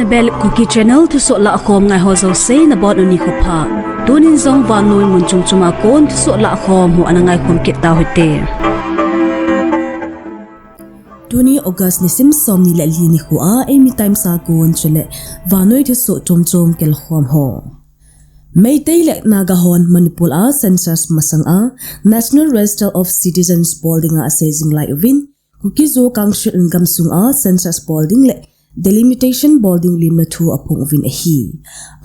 HB Kuki Channel Thusoh Lakhom ngai ho zo se na bon uni khopha tunin zong vanoi munchung chuma kon Thusoh Lakhom hu anangai khom kita hote Tuni August ni sim som ni la li ni khua Eimi Times a kon chule vanoi Thusoh chom kel khom ho Meitei lek naga hon Manipur a census masang a National Register of Citizens Bolding a assessing lai uvin Kuki zo kangshil ngam sung a census bolding le delimitation bolding lim na thu apong uvin hi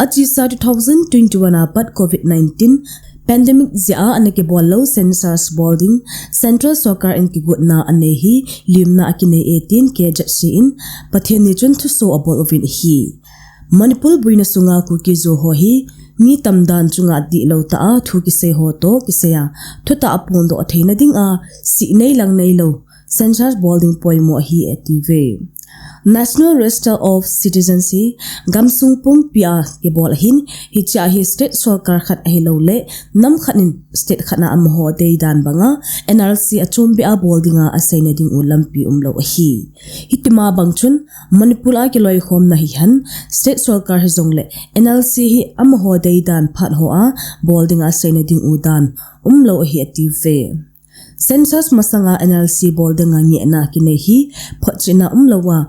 achi sa 2021 apat COVID-19 pandemic zia anake bollo census bolding central soccer in kigut na anehi lim na akine 18 KZC in pathen ni chun Thusoh abol uvin hi Manipur buina sunga Kuki zo ho hi mi tamdan chunga di lo ta a thu ki se ho to ki se ya thuta apon do theina ding a si nei lang nei lo census bolding point mo hi etive National Register of Citizens hi gamsung pum pia ke bol hin hi cha hi state sarkar khat Aheloute nam khanin state khana am ho dei dan banga NRC achum bia boldinga asaina ding ulampi umlo hi hitima bangchun Manipur a ke loi khom na hi han state sarkar hi zongle NRC hi am ho dei dan phat ho a boldinga asaina ding udan umlo hi ative Census masanga NRC boldinga nge na kine hi phachina umlowa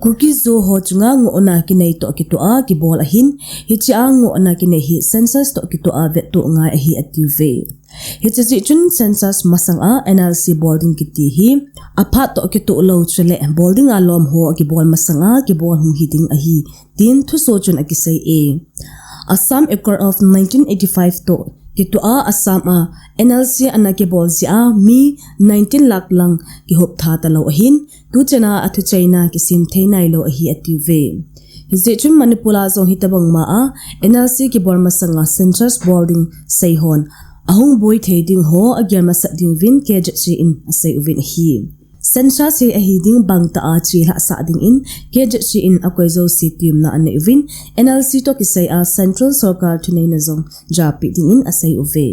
Kuki zo ho chunga ngona kinai to ki to a ki bol a hin hi cha ngona kine hi census to ki to a vet to nga hi ative hi chi chun census masanga NRC bolding ki ti hi apha to ki to lo chule bolding a lom ho ki bol masanga ki bol hu hi ding a hi tin Thusoh chun a ki sei e Assam accord of 1985 to Kitu a Assam a NLC anake bol zia mi 19 lakh lang ki hop tha ta lo hin tu chana athu chaina ki sim theinai lo hi ative hi chun Manipur a zo hitabang ma a NLC ki bor masanga census bolding sei hon ahung boy theding ho agyar ma sading vin KZC in asai uvin hi census he ahiding bangta a chila sa ding in KZC in akoizo city na ane uvin NLC to ki sei a central sarkar thunai na zong japi ding in asai uve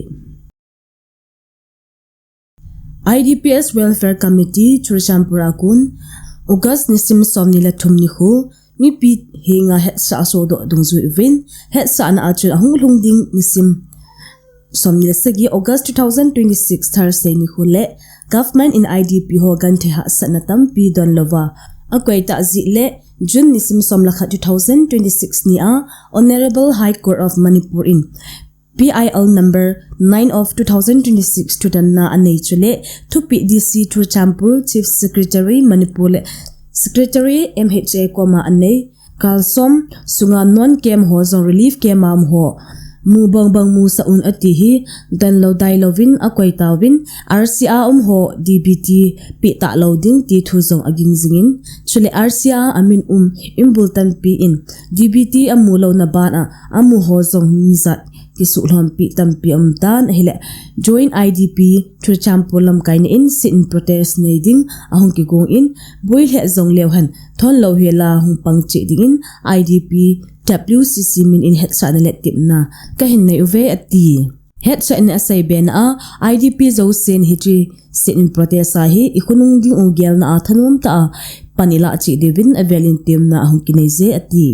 IDPs Welfare Committee Churachandpur akun August nisim somni la thumni khu mi pi hinga het sa so do dungzu uvin het sa na achil ahung lungding nisim somni la sagi August 2026 Thursday ni khu le government in IDP ho gan the ha sanatam pi don lova akwai ta zi le June nisim somla kha 2026 ni a Honorable High Court of Manipur in PIL number 9 of 2026 to the na anei chule to PDC Churachandpur Chief Secretary Manipur Secretary MHA koma anei kalsom sunga non kem ho zong relief kem am ho mu bang mu sa un ati hi dan lo dai lovin akwai tawin RCA ho DBT pi ta loading ti thu zong aging zingin chule RCA amin imbultan pi in DBT amu lo na bana amu ho zong mizat ki sulham pi tampi amtan hele join IDP Churachandpur lam kain in sin protest nei ding ahong ki gong in boil he zong lewhan thon lo hela hung pangchi ding in IDP WCC min in het sa na let tip na kahin nei uve ati het sa in asai ben a IDP zo sen hiji sin in protest a hi ikunung ding ugel na athanum ta panila chi devin avelin tim na ahong kinai ze ati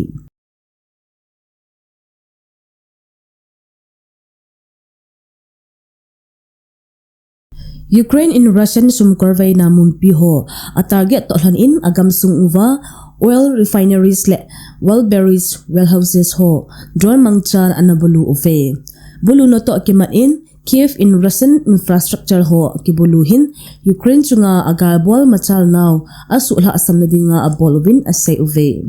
Ukraine in Russian sumkorvei na mumpi ho a target tolhan in agam sung uva oil refineries le wellberries warehouses ho drone mangchan anabulu uve bulu no to kimat in Kiev in Russian infrastructure ho kibuluhin Ukraine chunga agar bol machal now asulha asam na dinga abolvin asai uve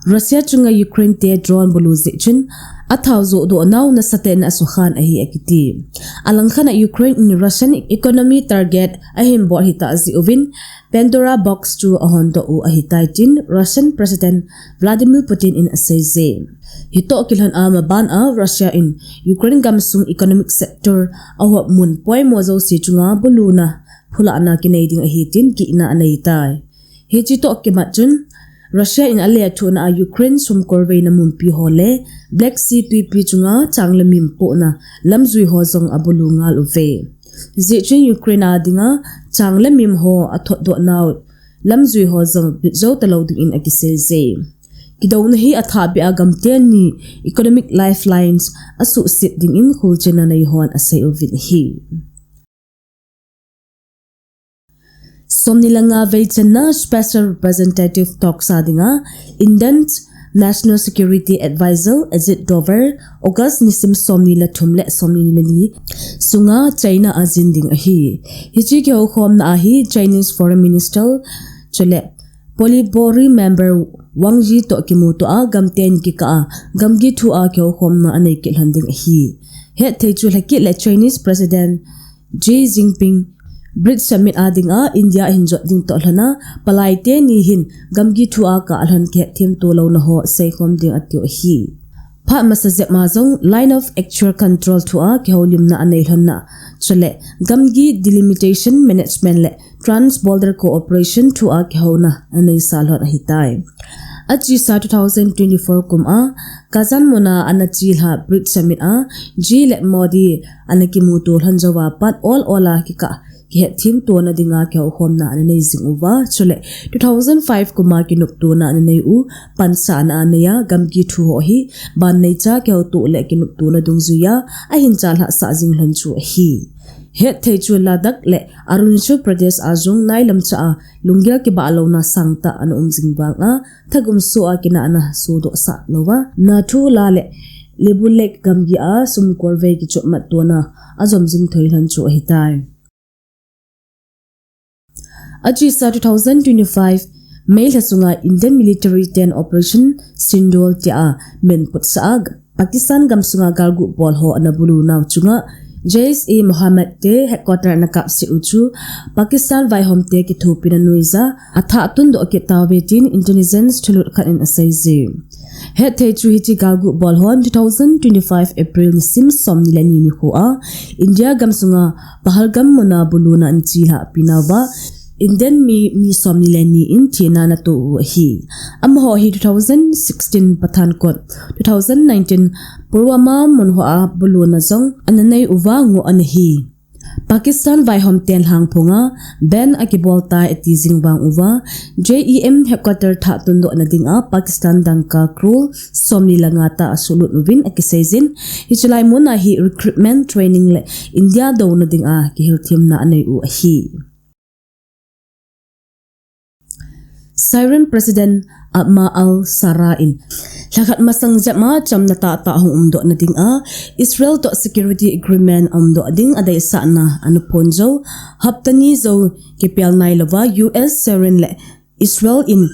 Russia chunga Ukraine te drone bulu zichin athawzo do now na saten asukhan ahi akiti alangkhana Ukraine in Russian economy target ahim bor hita zi uvin Pandora box to ahondo u ahitaitin Russian President Vladimir Putin in asaize hito kilhan ama ban a Russia in Ukraine gamsung economic sector awap mun poi mozo si chunga buluna phula na kinading ahitin ki na anaitai hechito kimatjun Russia in alia thuna Ukraine sumkorvei na mumpi hole Black Sea tuipi chunga changlamim po na lamzui ho zong abulungal uve zichin Ukraine adinga changlamim ho athot do naw lamzui ho zong bizo talo ding in akise ze kidaw na hi atha bi agam ten ni economic lifelines asu sit ding in khulchena nei hon asai ovin hi somnilanga veichana special representative talk sadinga Indian National Security Advisor Ajit Dover August nisim somni la thumle somni lani sunga China azinding ahi hichi ke khom na ahi Chinese Foreign Minister chole Polybori member Wang Yi to kimuto a gamten ki ka gamgi thu a ke khom na anei kil handing ahi he theichu laki le Chinese President Xi Jinping Brit Summit adinga India hinjot ding to hlana palaite ni hin gamgi thua ka alhan ke thim to lo na ho seikhom ding atyo hi pha masaje mazong line of actual control thua ke holim na anei hlanna chole gamgi delimitation management le trans border cooperation thua ke hona anei salhon hitai achi sa 2024 kum a kazan mona anachil ha Brit Summit a G le Modi anakimu to hanjawa pat all ola ki ka ke thim to na dinga ke khom na nei jing uwa chule 2005 kuma ki nup to na nei u pansa na neya gamgi thu ho hi ban nei cha ke to le ki nup to na dungzuya a hin chal ha sa jing hlan chu hi he thei chu ladak le Arunachal Pradesh azung nailam cha lungia ki ba lo na sangta an jing ba nga thagum so a kina na so do sa lowa na thu la le lebulek gamgi a sum korve ki chot mat to na azom jing thoi hlan chu hi tai Achi sa 2025 mail hasunga Indian military 10 operation Sindol tia men put saag Pakistan gamsunga galgu bol ho anabulu naw chunga JSA Mohammed te headquarter na kap si uchu Pakistan vai hom te ki thupina nuiza atha tun do ke tawetin intelligence thulut khan in asaize he the chu hi galgu bol hon 2025 April sim somni lani ni ho a India gamsunga pahalgam mona buluna anchi ha pinawa Indian mi somni lani in China na to hi amho hi 2016 Pathankot 2019 Purwama munho a buluna zong ananei uwa ngo anhi Pakistan vai hom ten hang phunga ben akibolta etizing bang uwa JEM headquarter tha tundo na dinga Pakistan dangka crew somni langata asulut novin akisezin hichlai mona hi recruitment training le India do na dinga ki helthim na anei u hi Syrian President Ahmad al-Sarrain lakat masang jama cham na ta umdo na ding a Israel to security agreement umdo ding adai sa na anuponjo haptani zo kipel nai lova US Syrian le Israel in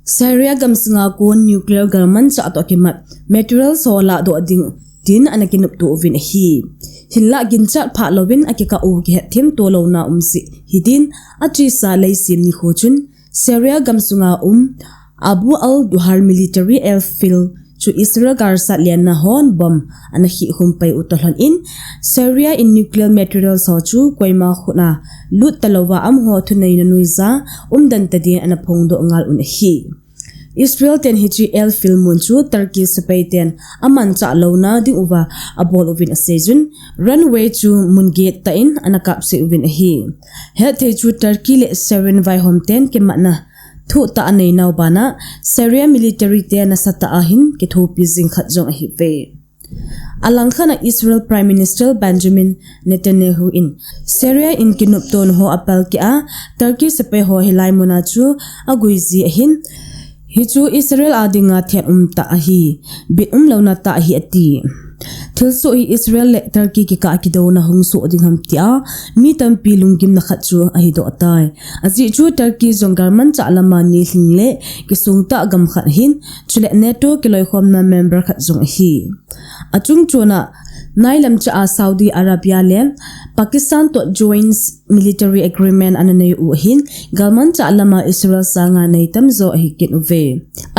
Syria gamsnga kon nuclear garman sa to kimat material sola do ding din anakinup to ovin hi hinla gincha pha lovin akika u ge them to lo na umsi hidin achi sa leisim ni khochun Syria gamsunga Abu al-Duhar military airfield chu Israel garsa lian na hon bom anahi humpai utolhon in Syria in nuclear materials ho chu koima khuna lut talowa am ho thunai na nuiza dan tadin anaphongdo ngal un hi Israel ten hichi airfield mun chu Turkey sapaiten aman cha lona ding uwa abol ovin asejun runway chu mun gate ta in anakap se ovin hi he the chu Turkey le Syrian vai homten ke mana thu ta anei naw bana Syria military te na sata ahin ke thopi jing khat jong hi ve alangkhana Israel Prime Minister Benjamin Netanyahu in Syria in kinup ton ho apal ki a Turkey sape ho hilai mona chu aguizi ahin hichu Israel adinga then ta ahi bit launa ta hi ati Thusoh hi Israel le Turkey ki ka kidaw na hungso ding hamtia mi tampi lungkim na khatchu ahi do atai aji chu Turkey zongarman cha lama ni hlingle ki sungta gam khat hin chule NATO kiloi khom na member khat zong hi achung chona nailam cha Saudi Arabia le Pakistan to joins military agreement ananei u hin galman cha lama Israel sanga nei tamzo hi kin uve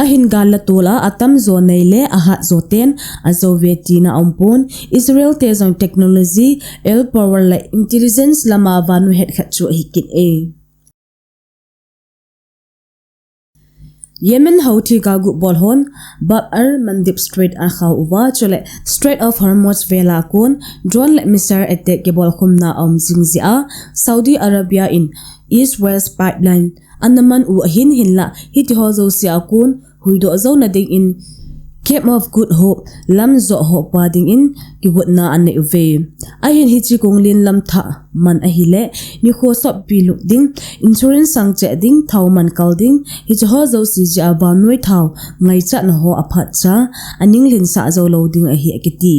ahin gala tola atam zo nei le ahat zo ten azo vetina ampon Israel te zong technology el power le intelligence lama vanu het khachu hi kin e Yemen Houthi gagu bolhon Bab Mandib Strait an khaw uwa chole Strait of Hormuz vela kon drone le missile attack ke bol khumna jingzia Saudi Arabia in East West pipeline anaman u hin hinla hiti hozo sia kon huido zo na ding in Cape of Good Hope lam zo ho pa ding in kigot na an uve ahin hi chi kong lin lam tha man ahile ni kho sop pi luk ding insurance sang che ding thau man kal ding hi cho ho zo si ja ba noi thau ngai cha na ho aphat cha aning lin sa zo lo ding a hi akiti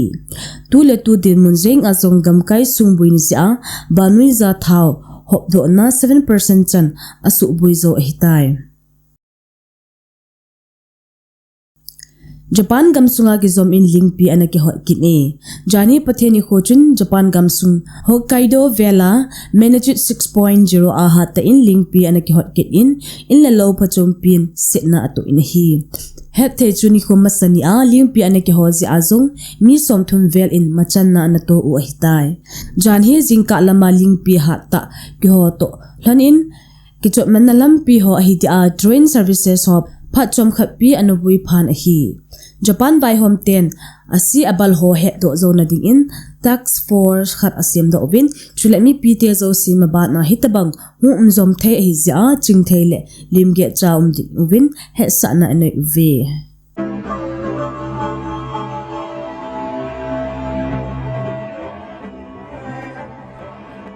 tu le tu din mun jeng a zong gam kai sung buin sia ba noi za thau hop do na 7% chan asu bui zo hitai Japan gamsunga ki zom in link pi ana ki hot kini jani patheni khochun Japan gamsung Hokkaido vela manage 6.0 a hat ta in link pi ana ki hot kit in la lo phachom pin setna atu in hi hetpeh chuni khomasani a link pi ana ki hozi azung mi somthum vel in machanna na to u hitai jan he jingka lama link pi hat ta ki ho to hlonin ki chot manalam pi ho hi ti a train services hop phachom khapi anubui phan a hi Japan by home 10 asi abal ho he do zo na ding in tax force khat asim do win chule mi pt zo si ma ba na hitabang hu zom the hi ja ching theile lim ge cha ding win he sa na ne ve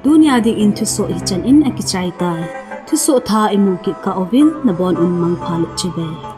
dunia ding in Thusoh hi chan in akichai tai Thusoh tha imu ki ka ovin na bon un mang phalit chibe